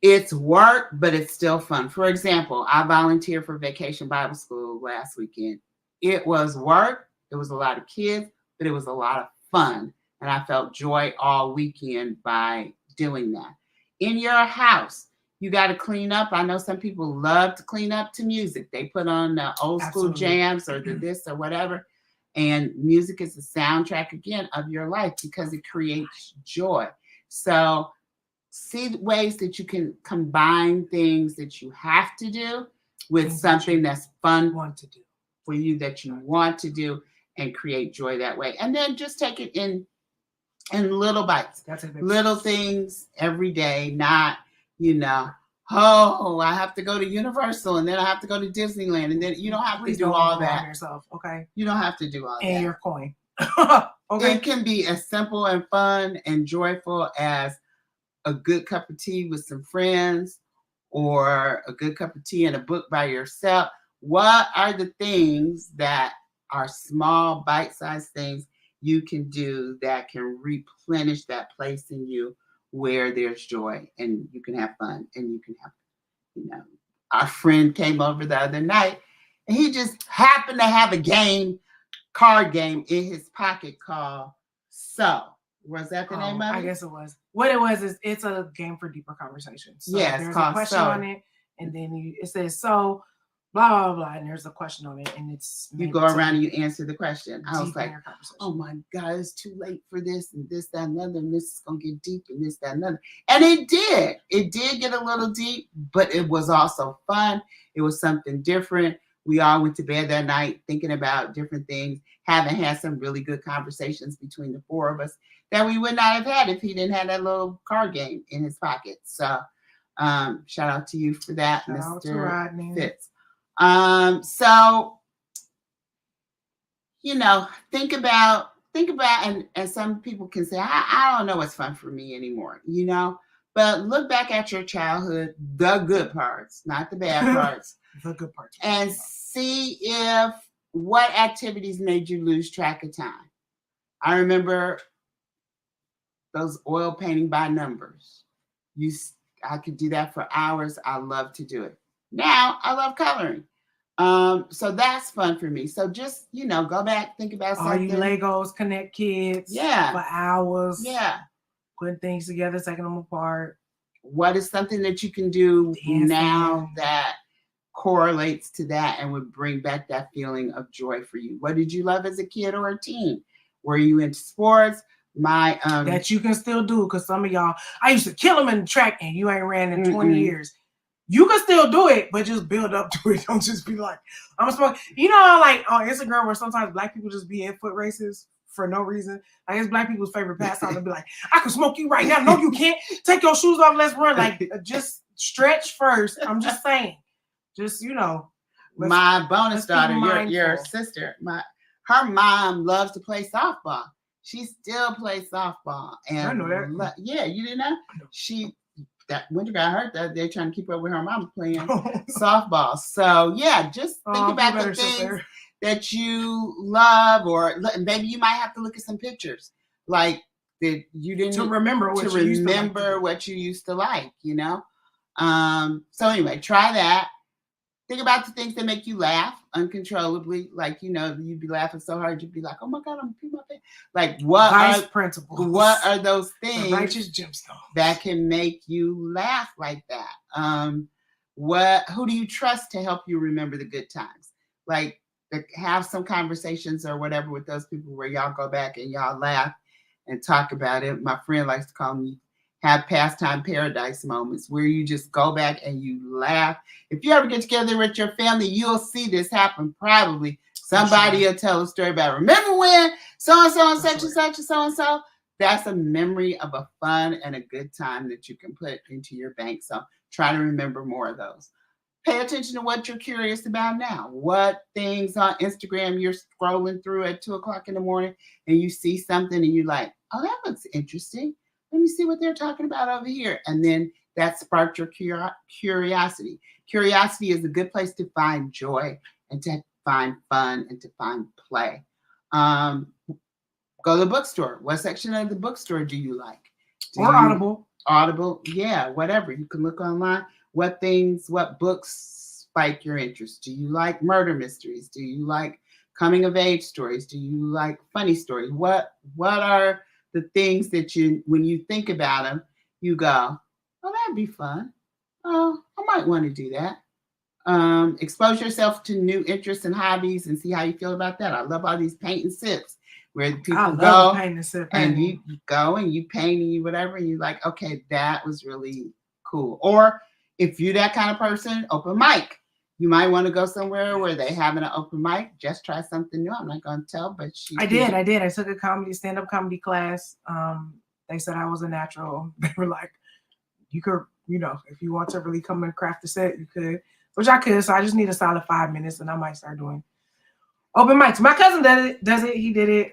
it's work, but it's still fun. For example, I volunteered for Vacation Bible School last weekend. It was work. It was a lot of kids, but it was a lot of fun. And I felt joy all weekend by doing that. In your house, you got to clean up. I know some people love to clean up to music. They put on the old school jams or the this or whatever. And music is the soundtrack, again, of your life because it creates joy. So see ways that you can combine things that you have to do with Things that something you that's fun want to do. for you that you want to do, and create joy that way. And then just take it in little bites, That's a big little things every day, not, I have to go to Universal and then I have to go to Disneyland, and then you don't have Please to do don't all overwhelm that. yourself, okay? You don't have to do all And that. your coin. Okay. It can be as simple and fun and joyful as a good cup of tea with some friends, or a good cup of tea and a book by yourself. What are the things that are small, bite-sized things you can do that can replenish that place in you where there's joy and you can have fun and you can have, our friend came over the other night and he just happened to have a card game in his pocket called So. Was that the name of it? I guess it was. What it was is it's a game for deeper conversations. So Yeah, it's there's called a question So. on it, and then it says so, blah blah blah, and there's a question on it, and it's You go around and you answer the question. I was deepen like, your conversation. oh my God, it's too late for this and this, that, and another, and this is gonna get deep and this, that, and another. And it did. It did get a little deep, but it was also fun. It was something different. We all went to bed that night thinking about different things, having had some really good conversations between the four of us that we would not have had if he didn't have that little card game in his pocket. So shout out to you for that, Shout out to Mr. Rodney. Fitz. So, think about, and some people can say, I don't know what's fun for me anymore, but look back at your childhood, the good parts, not the bad parts, The good parts. and see what activities made you lose track of time. I remember those oil painting by numbers. I could do that for hours. I love to do it. Now I love coloring. So that's fun for me. So just, go back, think about all something. you Legos Connect kids. Yeah. For hours. Yeah. Putting things together, taking them apart. What is something that you can do Dancing. now that correlates to that and would bring back that feeling of joy for you? What did you love as a kid or a teen? Were you into sports? That you can still do, because some of y'all, I used to kill them in the track and you ain't ran in 20 years. You can still do it, but just build up to it. Don't just be like, I'm a smoke. Like on Instagram where sometimes black people just be in foot races for no reason. Like it's black people's favorite pastime to be like, I can smoke you right now. No, you can't. Take your shoes off. Let's run. Like just stretch first. I'm just saying. Just, my bonus daughter, mindful. your sister, her mom loves to play softball. She still plays softball. And I know that. Yeah, you didn't know? That winter got hurt, that they're trying to keep up with her mom playing softball. So yeah, just think about the things that you love, or maybe you might have to look at some pictures like that you didn't to remember what you used to like, So anyway, try that. Think about the things that make you laugh uncontrollably. Like, you'd be laughing so hard, you'd be like, oh my God, I'm peeing my pants. Like, what are those things, the righteous gemstones, that can make you laugh like that? Who do you trust to help you remember the good times? Like, have some conversations or whatever with those people where y'all go back and y'all laugh and talk about it. My friend likes to call me have pastime paradise moments where you just go back and you laugh. If you ever get together with your family, you'll see this happen. Probably somebody will tell a story about, remember when so-and-so and such and such and so-and-so? That's a memory of a fun and a good time that you can put into your bank. So try to remember more of those. Pay attention to what you're curious about now. What things on Instagram you're scrolling through at 2:00 in the morning and you see something and you're like, oh, that looks interesting. Let me see what they're talking about over here. And then that sparked your curiosity. Curiosity is a good place to find joy and to find fun and to find play. Go to the bookstore. What section of the bookstore do you like? Audible. Audible, yeah, whatever. You can look online. What books spike your interest? Do you like murder mysteries? Do you like coming of age stories? Do you like funny stories? What are the things that when you think about them, you go, oh, that'd be fun. Oh, I might want to do that. Expose yourself to new interests and hobbies and see how you feel about that. I love all these paint and sips where I people love go painting instead of and painting. you go and you paint and you whatever, and you're like, okay, that was really cool. Or if you're that kind of person, open mic. You might want to go somewhere where they having an open mic. Just try something new. I'm not going to tell, but I did. I took a stand-up comedy class. They said I was a natural. They were like, you could, if you want to really come and craft the set, you could, which I could. So I just need a solid 5 minutes, and I might start doing open mics. My cousin does it. He did it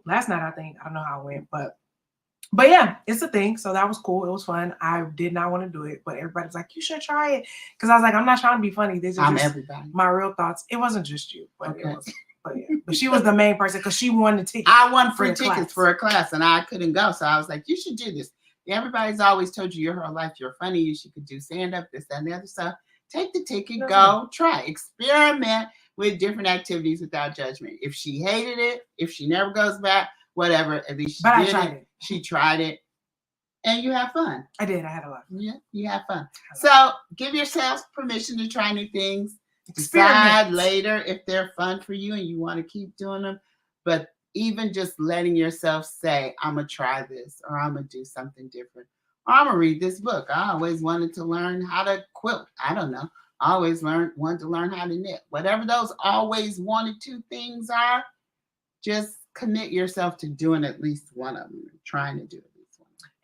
last night, I think. I don't know how it went, but yeah, it's a thing. So that was cool. It was fun. I did not want to do it, but everybody's like, you should try it. Because I was like, I'm not trying to be funny. These are just everybody. my real thoughts. It wasn't just you, but Okay. it was. But yeah, but she was the main person because she won the ticket. I won free for the tickets class. for a class and I couldn't go. So I was like, you should do this. Everybody's always told you your whole life you're funny. You should do stand-up, this, that, and the other stuff. Take the ticket, go, try, experiment with different activities without judgment. If she hated it, if she never goes back, whatever, at least she did it. She tried it. And you have fun. I did. I had a lot. Yeah, you have fun. So give yourself permission to try new things. Decide later if they're fun for you and you want to keep doing them. But even just letting yourself say, I'm going to try this, or I'm going to do something different, or I'm going to read this book. I always wanted to learn how to quilt. I don't know. I always wanted to learn how to knit. Whatever those always wanted to things are, just commit yourself to doing at least one of them, trying to do it.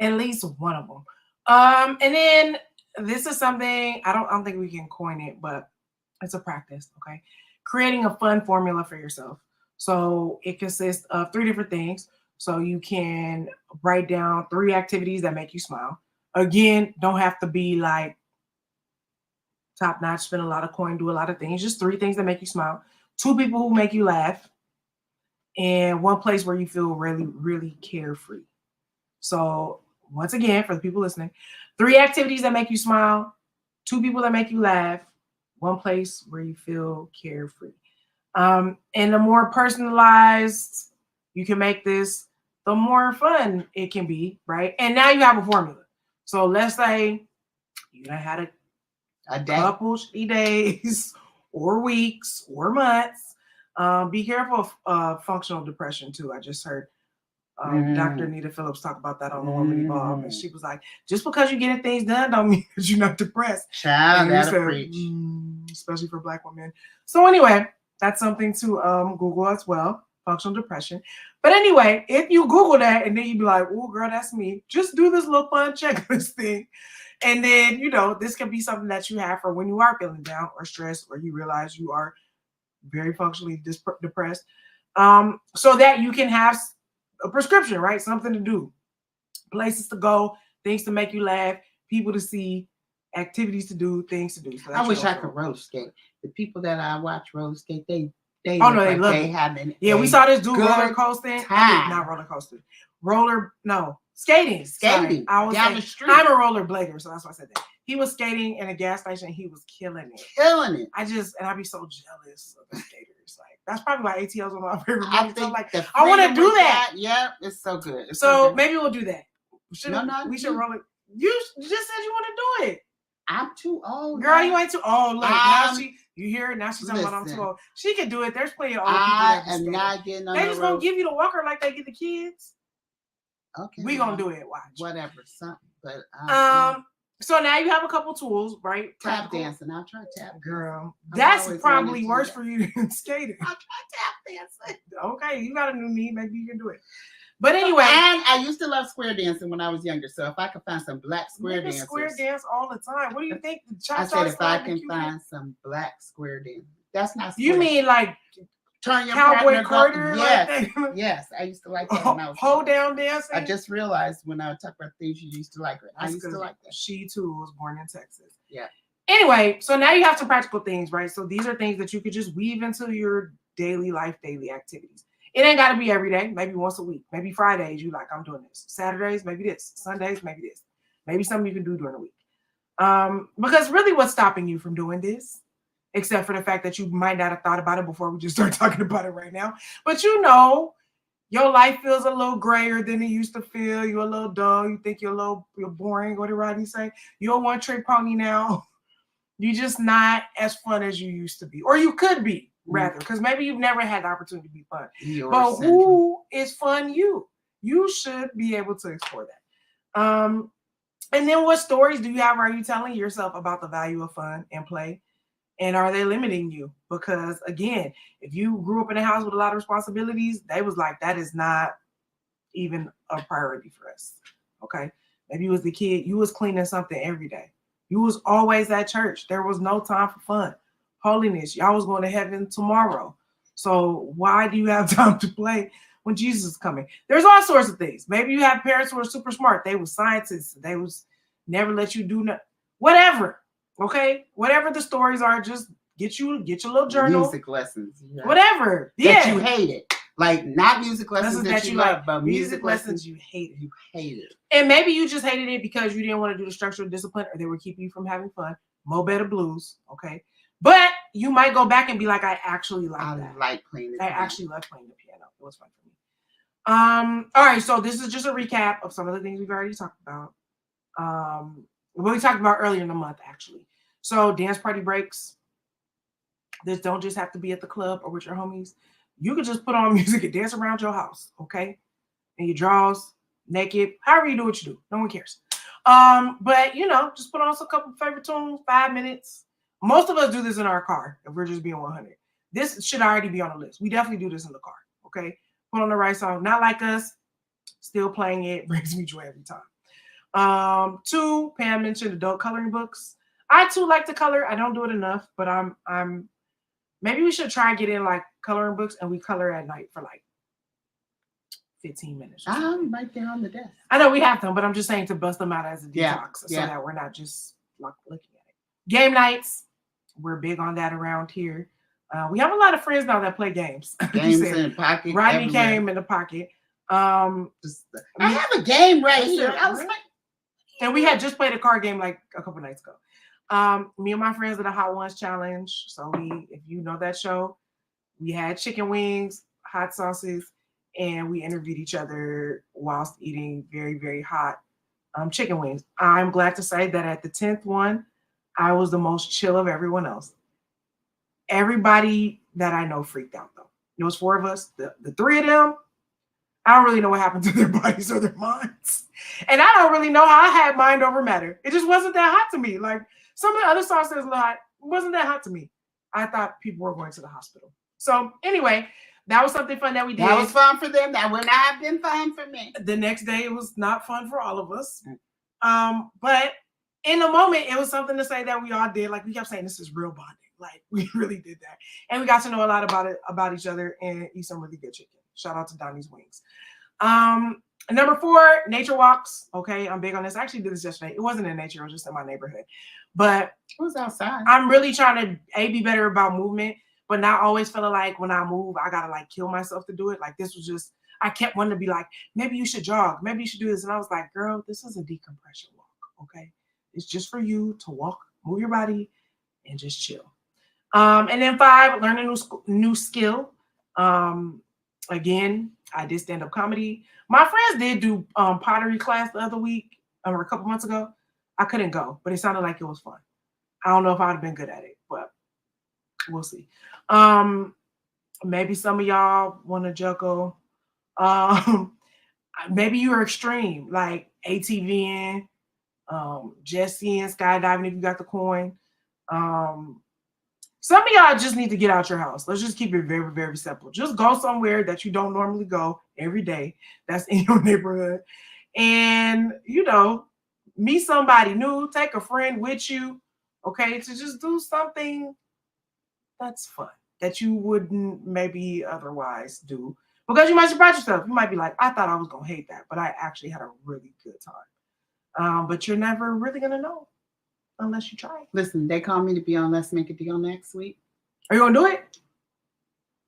At least one of them. And then this is something I don't think we can coin it, but it's a practice. Okay, creating a fun formula for yourself. So it consists of 3 different things. So you can write down 3 activities that make you smile. Again, don't have to be like top notch, spend a lot of coin, do a lot of things. Just 3 things that make you smile. 2 people who make you laugh, and 1 place where you feel really, really carefree. So once again, for the people listening, 3 activities that make you smile, 2 people that make you laugh, 1 place where you feel carefree. And the more personalized you can make this, the more fun it can be, right? And now you have a formula. So let's say you done had a couple shitty days or weeks or months. Be careful of functional depression too. I just heard Dr. Anita Phillips talk about that on The Woman Evolved, and she was like, just because you're getting things done don't mean that you're not depressed. Child, that'll preach. Especially for Black women. So anyway, that's something to Google as well, functional depression. But anyway, if you Google that and then you be like, oh girl, that's me, just do this little fun checklist thing. And then, this can be something that you have for when you are feeling down or stressed, or you realize you are very functionally depressed, so that you can have a prescription, right? Something to do, places to go, things to make you laugh, people to see, activities to do, things to do. So I wish I could roller skate. The people that I watch roller skate, they love it. Yeah, we saw this dude roller coasting. Not roller coasting. Skating. Skating. I was down the street. I'm a roller blader, so that's why I said that. He was skating in a gas station. He was killing it. And I'd be so jealous of the skaters. Like, that's probably why ATL's one of my favorite movies. So I want to do that. Yeah, it's so good. So maybe we'll do that. We should roll it. You just said you want to do it. I'm too old. Girl, you ain't too old. Look, now you hear it. Now she's talking about I'm too old. She can do it. There's plenty of old people. I am not getting on They just gonna give you the walker like they get the kids. Okay. We gonna do it. Watch. Whatever. Something. But so now you have a couple tools, right? Tap dancing. I'll try tap. Girl, that's probably worse for you than skating. I'll try tap dancing. Okay, you got a new knee. Maybe you can do it. But anyway, and I used to love square dancing when I was younger. So if I could find some black square dancers, square dance all the time. What do you think? I said if I can find some black square dancers, that's not. Square. You mean like turn your cowboy quarter? Yes, yes. I used to like that when I was hold down dancing. I just realized when I talk about things you used to like it. I used to like that. She too was born in Texas. Yeah. Anyway, so now you have some practical things, right? So these are things that you could just weave into your daily life, daily activities. It ain't got to be every day, maybe once a week. Maybe Fridays, you like, I'm doing this. Saturdays, maybe this. Sundays, maybe this. Maybe something you can do during the week. Because really what's stopping you from doing this, except for the fact that you might not have thought about it before we just start talking about it right now. But your life feels a little grayer than it used to feel. You're a little dull. You think you're boring. What did Rodney say? You're a one-trick pony now. You're just not as fun as you used to be. Or you could be. rather, because maybe you've never had the opportunity to be fun. Eeyore But syndrome. who is fun you? You should be able to explore that. And then what stories do you have? Are you telling yourself about the value of fun and play? And are they limiting you? Because again, if you grew up in a house with a lot of responsibilities, they was like, that is not even a priority for us. Okay. Maybe you was the kid, you was cleaning something every day. You was always at church. There was no time for fun. Holiness. Y'all was going to heaven tomorrow. So why do you have time to play when Jesus is coming? There's all sorts of things. Maybe you have parents who are super smart. They was scientists. They was never let you do nothing. Whatever. Okay. Whatever the stories are, just get your little journal. Music lessons. Yeah. Whatever. That Yeah. you hated. Like not music lessons that you love, like, but music lessons you hated. You hated. And maybe you just hated it because you didn't want to do the structural discipline or they were keeping you from having fun. Mo Better Blues. Okay. But you might go back and be like, I actually like that. I like playing the piano. I actually love playing the piano. It was fun for me. All right, so this is just a recap of some of the things we've already talked about. What we talked about earlier in the month, actually. So dance party breaks. This don't just have to be at the club or with your homies. You can just put on music and dance around your house, okay? In your drawers, naked, however you do what you do. No one cares. But just put on a couple favorite tunes, 5 minutes. Most of us do this in our car if we're just being 100. This should already be on the list. We definitely do this in the car, okay? Put on the right song. Not like us, still playing it brings me joy every time. 2, Pam mentioned adult coloring books. I too like to color. I don't do it enough, but I'm maybe we should try getting like coloring books and we color at night for like 15 minutes. I'm right there on the desk. I know we have them, but I'm just saying to bust them out as a detox so that we're not just like looking at it. Game nights. We're big on that around here. We have a lot of friends now that play games. Games in the pocket. Rodney everywhere. came in the pocket. I have a game right here. I was like, and we had just played a card game like a couple nights ago. Me and my friends did a Hot Ones challenge. So if you know that show, we had chicken wings, hot sauces, and we interviewed each other whilst eating very, very hot chicken wings. I'm glad to say that at the 10th one, I was the most chill of everyone else. Everybody that I know freaked out though. It was 4 of us. The 3 of them, I don't really know what happened to their bodies or their minds. And I don't really know how I had mind over matter. It just wasn't that hot to me. Like some of the other sauces wasn't that hot to me. I thought people were going to the hospital. So anyway, that was something fun that we did. That was fun for them. That would not have been fun for me. The next day, it was not fun for all of us. But in the moment, it was something to say that we all did. Like we kept saying, this is real bonding. Like we really did that. And we got to know a lot about each other and eat some really good chicken. Shout out to Donnie's Wings. Number 4, nature walks. Okay, I'm big on this. I actually did this yesterday. It wasn't in nature. It was just in my neighborhood. But it was outside. I'm really trying to be better about movement, but not always feeling like when I move, I got to like kill myself to do it. Like this was just, I kept wanting to be like, maybe you should jog. Maybe you should do this. And I was like, girl, this is a decompression walk. Okay. It's just for you to walk, move your body and just chill. And then 5, learn a new skill. Again, I did stand-up comedy. My friends did do pottery class the other week or a couple months ago. I couldn't go, but it sounded like it was fun. I don't know if I'd have been good at it, but we'll see. Maybe some of y'all want to juggle. Maybe you're extreme, like ATVing, jet skiing, skydiving if you got the coin. Some of y'all just need to get out your house. Let's just keep it very, very simple. Just go somewhere that you don't normally go every day. That's in your neighborhood. And, meet somebody new. Take a friend with you, okay, to just do something that's fun that you wouldn't maybe otherwise do. Because you might surprise yourself. You might be like, I thought I was going to hate that, but I actually had a really good time. But you're never really going to know. Unless you try. Listen, they called me to be on Let's Make a Deal next week. Are you going to do it?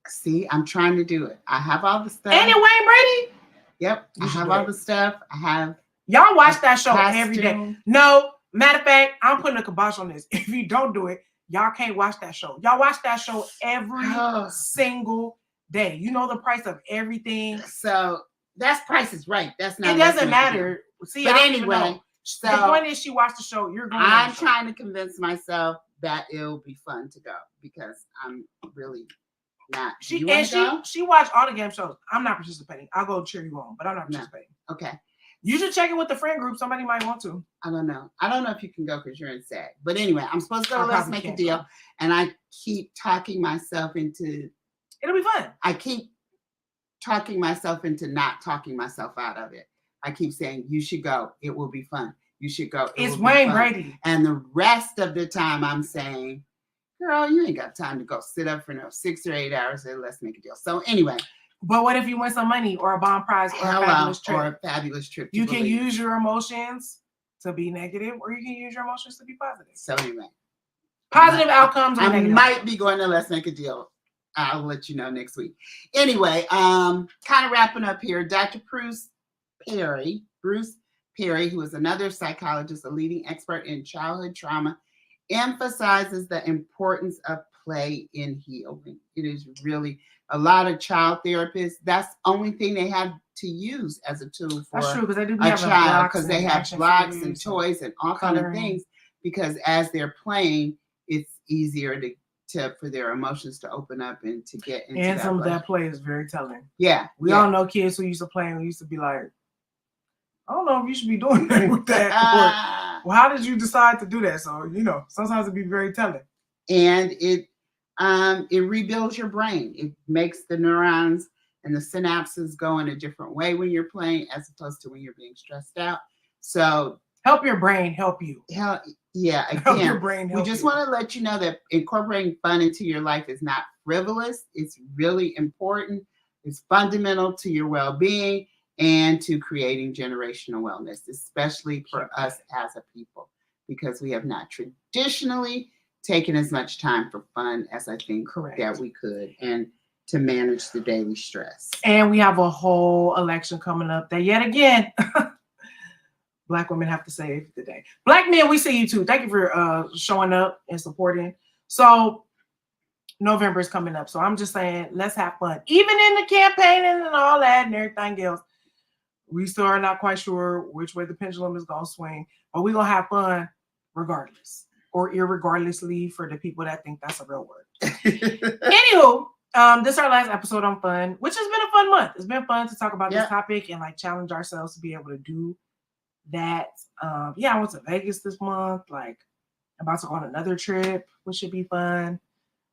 See, I'm trying to do it. I have all the stuff. Ain't it Wayne Brady? Yep. I have all the stuff. I have. Y'all watch that show every day. No, matter of fact, I'm putting a kibosh on this. If you don't do it, y'all can't watch that show. Y'all watch that show every single day. You know the price of everything. So that's Price is Right. That's not. It doesn't matter. See, but anyway. So the point is, she watched the show. You're going. I'm trying to convince myself that it'll be fun to go because I'm really Now, She you want to go? she watched all the game shows. I'm not participating. I'll go cheer you on, but I'm not No. participating. Okay. You should check it with the friend group. Somebody might want to. I don't know. I don't know if you can go because you're in SAG. But anyway, I'm supposed to go I to Let's probably Make a can't Deal. go. And I keep talking myself into, It'll be fun. I keep talking myself into not talking myself out of it. I keep saying, you should go. It will be fun. You should go. It's will be Wayne fun. Brady. And the rest of the time I'm saying, girl, you ain't got time to go sit up for no 6 or 8 hours and Let's Make a Deal. So anyway. But what if you win some money or a bomb prize or a fabulous trip? Or a fabulous trip. You can use your emotions to be negative, or you can use your emotions to be positive. So anyway. Positive outcomes or I negative might outcomes. be going to Let's Make a Deal. I'll let you know next week. Anyway, kind of wrapping up here. Dr. Bruce Perry, who is another psychologist, a leading expert in childhood trauma, emphasizes the importance of play in healing. It is really a lot of child therapists. That's the only thing they have to use as a tool for That's true, because they do a child, because they have blocks and toys and all kind of things. Because as they're playing, it's easier for their emotions to open up and to get into and that some place. of that play is very telling. Yeah. We all know kids who used to play and used to be like, I don't know if you should be doing that with that. Or, well, how did you decide to do that? So, sometimes it'd be very telling. And it rebuilds your brain. It makes the neurons and the synapses go in a different way when you're playing as opposed to when you're being stressed out. So help your brain help you. Help Help your brain help we just you. want to let you know that incorporating fun into your life is not frivolous. It's really important. It's fundamental to your well-being and to creating generational wellness, especially for us as a people, because we have not traditionally taken as much time for fun as I think that we could, and to manage the daily stress. And we have a whole election coming up that yet again, Black women have to save the day. Black men, we see you too. Thank you for showing up and supporting. So November is coming up. So I'm just saying, let's have fun. Even in the campaigning and all that and everything else, we still are not quite sure which way the pendulum is going to swing, but we're going to have fun regardless, or irregardlessly for the people that think that's a real word. Anywho, this is our last episode on fun, which has been a fun month. It's been fun to talk about this topic and like challenge ourselves to be able to do that. I went to Vegas this month, like about to go on another trip, which should be fun.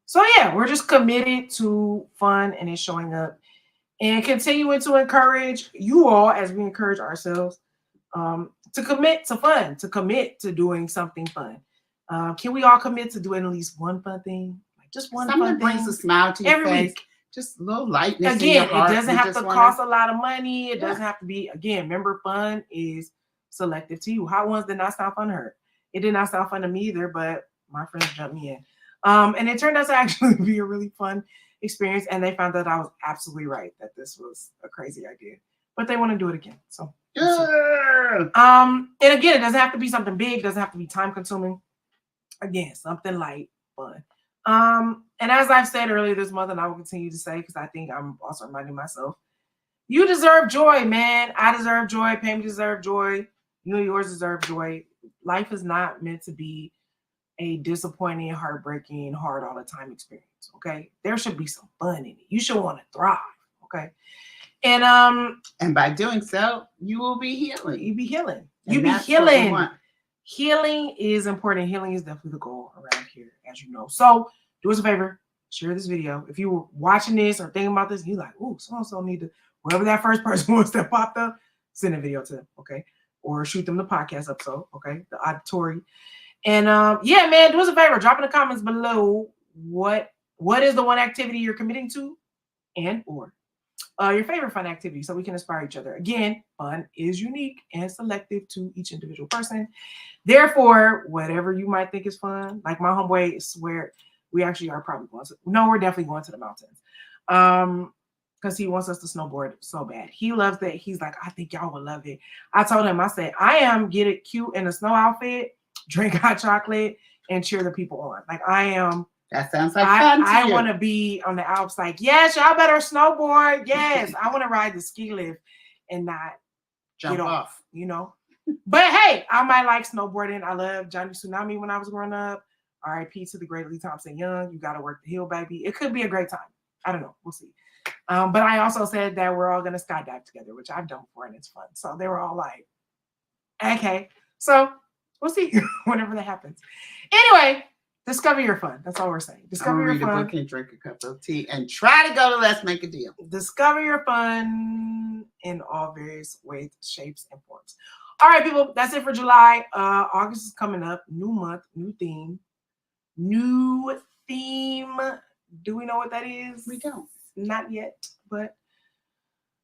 So yeah, we're just committed to fun and it showing up and continuing to encourage you all as we encourage ourselves to commit to fun, to commit to doing something fun. Can we all commit to doing at least one fun thing? Like just one Something fun brings thing a smile to your every face. week. Just a little lightness. Again, in your heart. it doesn't have to cost a lot of money. It Yeah. doesn't have to be, again, remember, fun is selective to you. Hot Ones did not sound fun to her. It did not sound fun to me either, but my friends jumped me in. And it turned out to actually be a really fun experience. And they found that I was absolutely right, that this was a crazy idea. But they want to do it again. So and again, it doesn't have to be something big, doesn't have to be time consuming. Again, something light, fun. And as I've said earlier this month, and I will continue to say, because I think I'm also reminding myself, you deserve joy, man. I deserve joy. Pam deserves joy. You and yours deserve joy. Life is not meant to be a disappointing, heartbreaking, hard all the time experience. Okay, there should be some fun in it. You should want to thrive. Okay, and by doing so, you will be healing. You be healing. And You be that's what we healing. want. Healing is important. Healing is definitely the goal around here, as you know. So do us a favor, share this video. If you were watching this or thinking about this, you're like, ooh, so-and-so need to, whoever that first person was that popped up, send a video to them, okay? Or shoot them the podcast episode, okay? The auditory. And yeah, man, do us a favor. Drop in the comments below what is the one activity you're committing to and or your favorite fun activity so we can inspire each other. Again, fun is unique and selective to each individual person. Therefore, whatever you might think is fun, like my homeboy swear, we actually are probably going to, no, we're definitely going to the mountains. Because he wants us to snowboard so bad. He loves that. He's like, I think y'all would love it. I told him, I said, I am get it cute in a snow outfit, drink hot chocolate, and cheer the people on. Like I am. That sounds like fun to I you. want to be on the Alps like, yes, y'all better snowboard. Yes, I want to ride the ski lift and not Jump get off. you know. But hey, I might like snowboarding. I love Johnny Tsunami when I was growing up. R.I.P. to the great Lee Thompson Young. You got to work the hill, baby. It could be a great time. I don't know. We'll see. But I also said that we're all going to skydive together, which I've done before, and it's fun. So they were all like, okay. So we'll see whenever that happens. Anyway, discover your fun. That's all we're saying. I'm Discover gonna your read a fun. book and drink a cup of tea and try to go to Let's Make a Deal. Discover your fun in all various ways, shapes, and forms. All right, people, that's it for July. August is coming up. New month, new theme. New theme. Do we know what that is? We don't. Not yet, but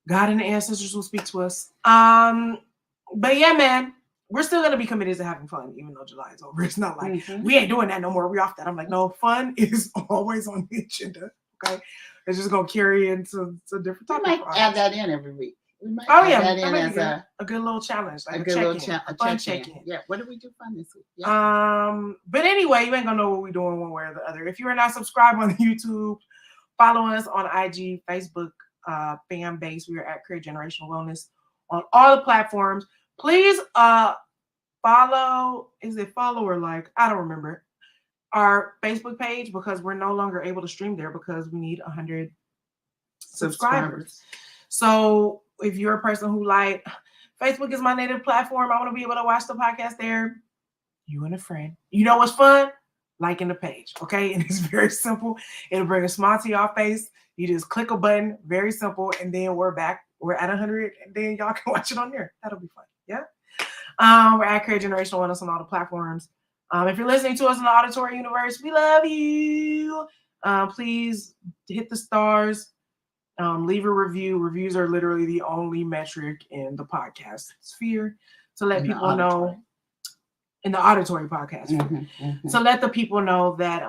God and the ancestors will speak to us. But yeah, man, we're still gonna be committed to having fun, even though July is over. It's not like we ain't doing that no more. We off that. I'm like, no, fun is always on the agenda. Okay, it's just gonna carry into different We topics. might add that in every week. We might Oh add yeah, that that in might as be a good little challenge, like a a good little check-in, a check-in. fun check-in. Yeah. What did we do fun this week? Yeah. But anyway, you ain't gonna know what we're doing one way or the other. If you are not subscribed on YouTube, follow us on IG, Facebook, fan base. We are at Create Generational Wellness on all the platforms. Please follow. Is it follow or like? I don't remember. Our Facebook page, because we're no longer able to stream there because we need 100 subscribers. So if you're a person who like, Facebook is my native platform, I want to be able to watch the podcast there. You and a friend. You know what's fun? Liking the page, okay? And it's very simple. It'll bring a smile to your face. You just click a button, very simple, and then we're back. We're at 100, and then y'all can watch it on there. That'll be fun, yeah? We're at Create Generational Wellness on all the platforms. If you're listening to us in the auditory universe, we love you. Please hit the stars. Leave a review. Reviews are literally the only metric in the podcast sphere to let people know. In the auditory podcast. So let the people know that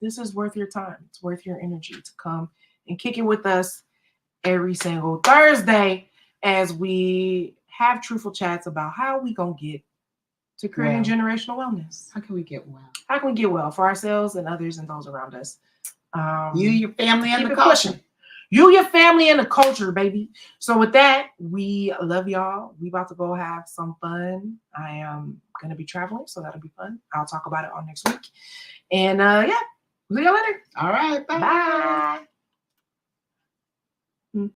this is worth your time. It's worth your energy to come and kick it with us every single Thursday as we have truthful chats about how we gonna get to creating generational wellness. How can we get well? How can we get well for ourselves and others and those around us? You, your family, and the culture. culture. You, your family, and the culture, baby. So with that, we love y'all. We about to go have some fun. I am going to be traveling, so that'll be fun. I'll talk about it on next week. And yeah, see y'all later. All right. Bye. Bye.